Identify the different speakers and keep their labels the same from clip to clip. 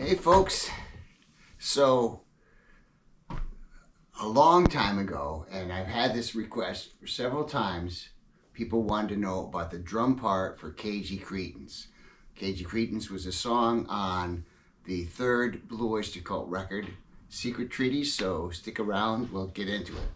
Speaker 1: Hey folks, so a long time ago, and I've had this request for several times, people wanted to know about the drum part for Cagey Cretins. Cagey Cretins was a song on the third Blue Oyster Cult record, Secret Treaties, so stick around, we'll get into it.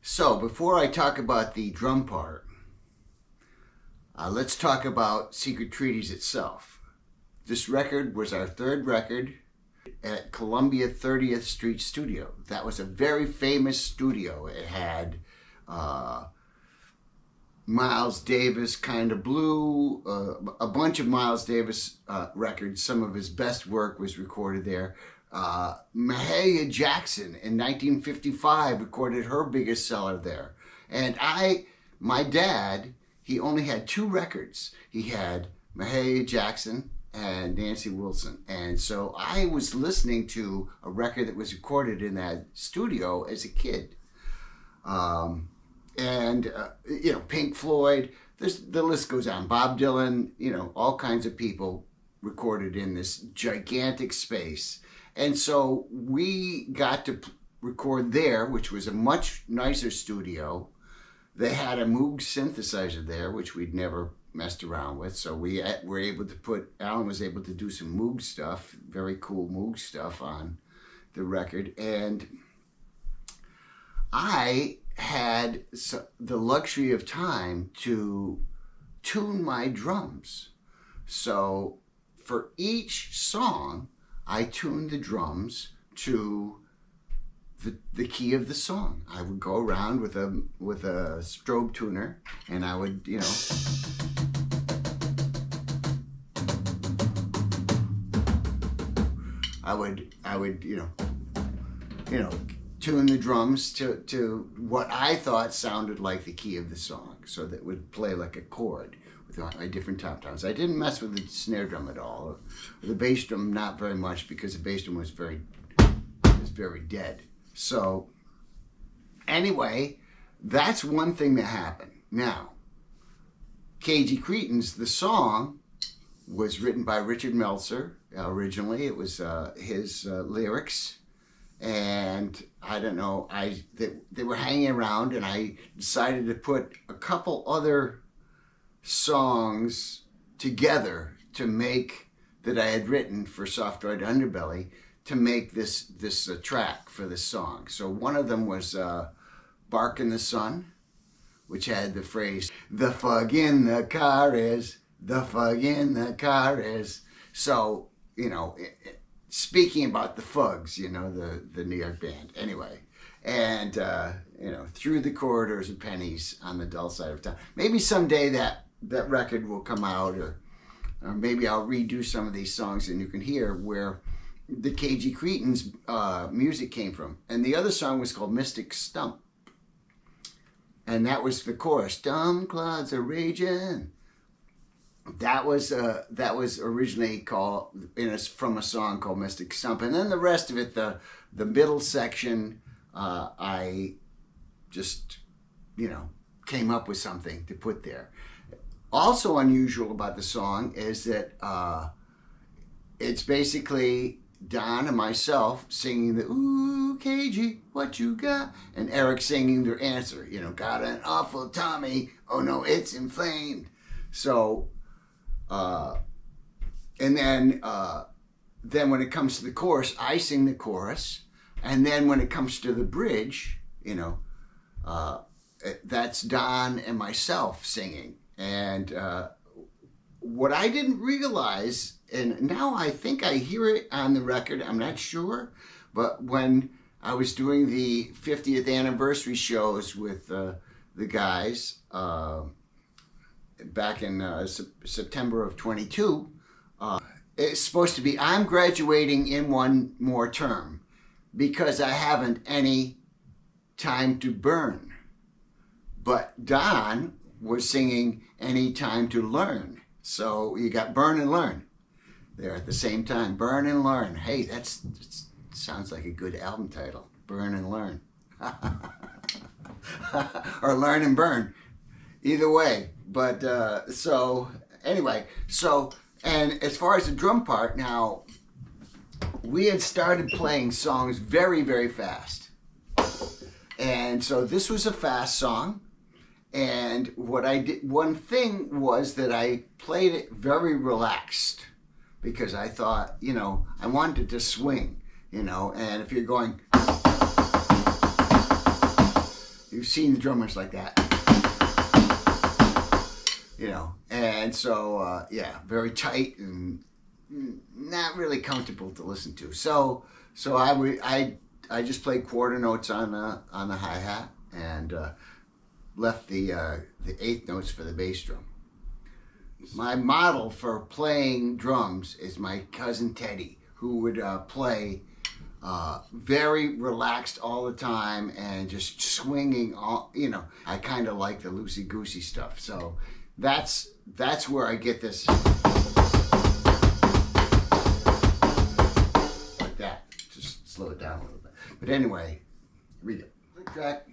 Speaker 1: So before I talk about the drum part, let's talk about Secret Treaties itself. This record was our third record at Columbia 30th Street Studio. That was a very famous studio. It had Miles Davis, Kind of Blue, a bunch of Miles Davis records. Some of his best work was recorded there. Mahalia Jackson in 1955 recorded her biggest seller there. And my dad, he only had two records. He had Mahalia Jackson and Nancy Wilson. And so I was listening to a record that was recorded in that studio as a kid. Pink Floyd, the list goes on. Bob Dylan, all kinds of people recorded in this gigantic space. And so we got to record there, which was a much nicer studio. They had a Moog synthesizer there, which we'd never messed around with. So we were able to Allen was able to do some Moog stuff, very cool Moog stuff on the record. And I had the luxury of time to tune my drums. So for each song, I tuned the drums to the key of the song. I would go around with a strobe tuner, and I would, I would tune the drums to what I thought sounded like the key of the song, so that it would play like a chord with my different top tones. I didn't mess with the snare drum at all. The bass drum, not very much, because the bass drum was very dead. So anyway, that's one thing that happened. Now, Cagey Cretins, the song, was written by Richard Meltzer. Originally, it was his lyrics. And I don't know, they were hanging around, and I decided to put a couple other songs together that I had written for Soft Droid Underbelly to make this track for this song. So one of them was Bark in the Sun, which had the phrase, "The fug in the car is, the fug in the car is." So, speaking about the Fugs, the New York band. Anyway, and, through the corridors of pennies on the dull side of town. Maybe someday that record will come out, or maybe I'll redo some of these songs and you can hear where the Cagey Cretins music came from. And the other song was called Mystic Stump. And that was the chorus, "Dumb clouds are raging." That was originally called from a song called Mystic Stump. And then the rest of it, the middle section, I just, came up with something to put there. Also unusual about the song is that it's basically Don and myself singing the "Ooh, Cagey, what you got?" and Eric singing their answer, "Got an awful tummy, oh no, it's inflamed." So, and then when it comes to the chorus, I sing the chorus, and then when it comes to the bridge, that's Don and myself singing. And what I didn't realize, and now I think I hear it on the record, I'm not sure, but when I was doing the 50th anniversary shows with the guys back in September of 22. It's supposed to be, I'm graduating in one more term because I haven't any time to burn. But Don was singing Any Time to Learn. So you got burn and learn there at the same time. Burn and learn. Hey, that sounds like a good album title. Burn and learn. Or learn and burn. Either way. But so anyway, and as far as the drum part, now we had started playing songs very, very fast. And so this was a fast song. And what I did, one thing was that I played it very relaxed because I thought, you know, I wanted it to swing, you know, and if you're going, you've seen the drummers like that, you know, and so, yeah, very tight and not really comfortable to listen to. So I just played quarter notes on the hi-hat and left the eighth notes for the bass drum. My model for playing drums is my cousin Teddy, who would play very relaxed all the time and just swinging all, you know. I kind of like the loosey-goosey stuff. So that's where I get this like that. Just slow it down a little bit. But anyway, read it. Click track.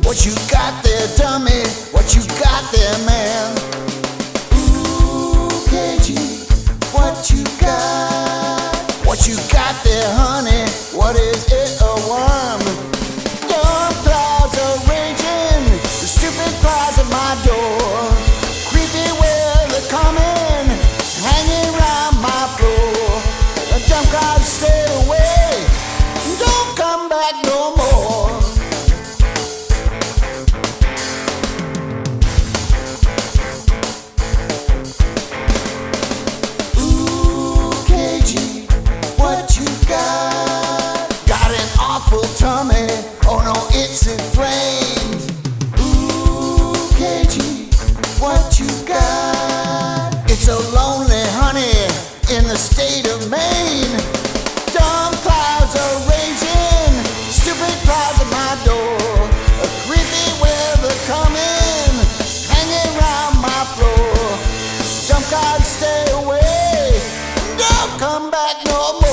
Speaker 2: What you got there, dummy? What you got there, man? Ooh, Cagey, what you got? What you got there, honey? What is it, a worm? Dark clouds are raging, the stupid clouds at my door. Creepy where they're coming, hanging round my floor. The dumb clouds stay away, don't come back no more. Tummy, oh no, it's inflamed. Ooh, Cagey, what you got? It's so lonely, honey, in the state of Maine. Dark clouds are raging, stupid clouds at my door. A creepy weather coming, hanging round my floor. Dumb clouds stay away, don't come back no more.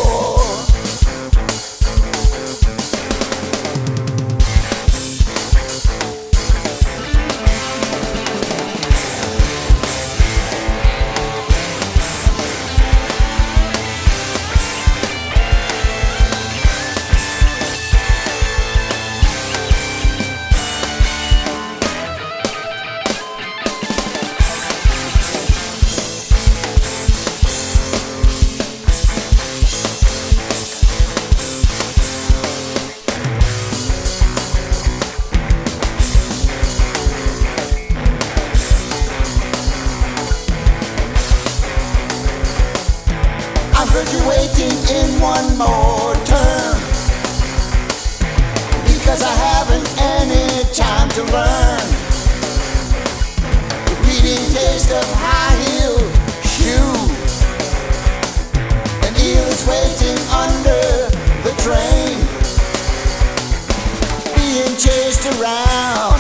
Speaker 2: Graduating in one more term because I haven't any time to learn. The beating taste of high-heeled shoes. An eel is waiting under the train, being chased around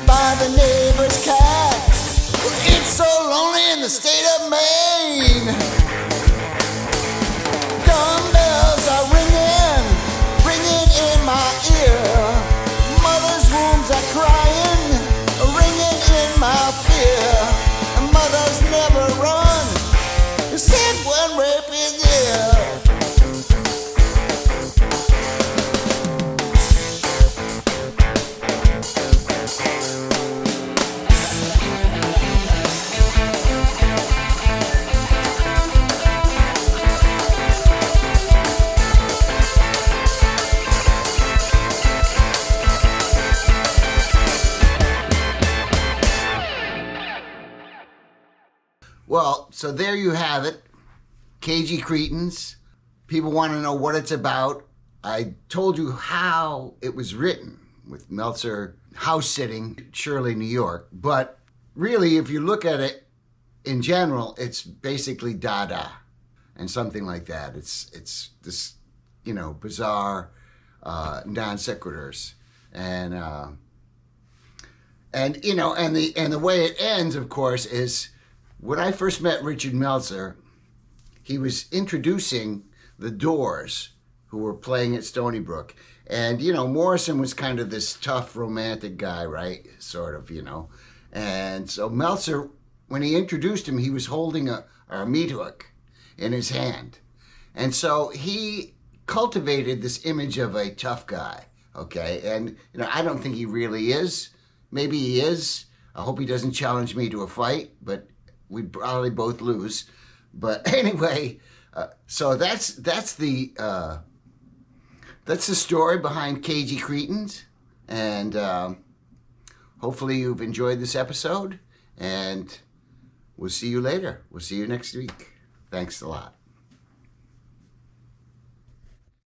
Speaker 2: by the neighbor's cat. It's so lonely in the state of Maine. Bells are ringing, ringing in my ear. Mother's wombs are crying, ringing in my fear. Mothers never run, except when rape is near.
Speaker 1: Well, so there you have it. Cagey Cretins. People want to know what it's about. I told you how it was written, with Meltzer house sitting Shirley, New York. But really, if you look at it in general, it's basically Dada and something like that. It's this, bizarre non sequiturs, and the way it ends, of course, is when I first met Richard Meltzer, he was introducing the Doors, who were playing at Stony Brook. And, Morrison was kind of this tough, romantic guy, right? Sort of, And so Meltzer, when he introduced him, he was holding a meat hook in his hand. And so he cultivated this image of a tough guy, okay? And, I don't think he really is. Maybe he is. I hope he doesn't challenge me to a fight, but we'd probably both lose. But anyway, so that's the story behind Cagey Cretins, and hopefully you've enjoyed this episode, and we'll see you later. We'll see you next week. Thanks a lot.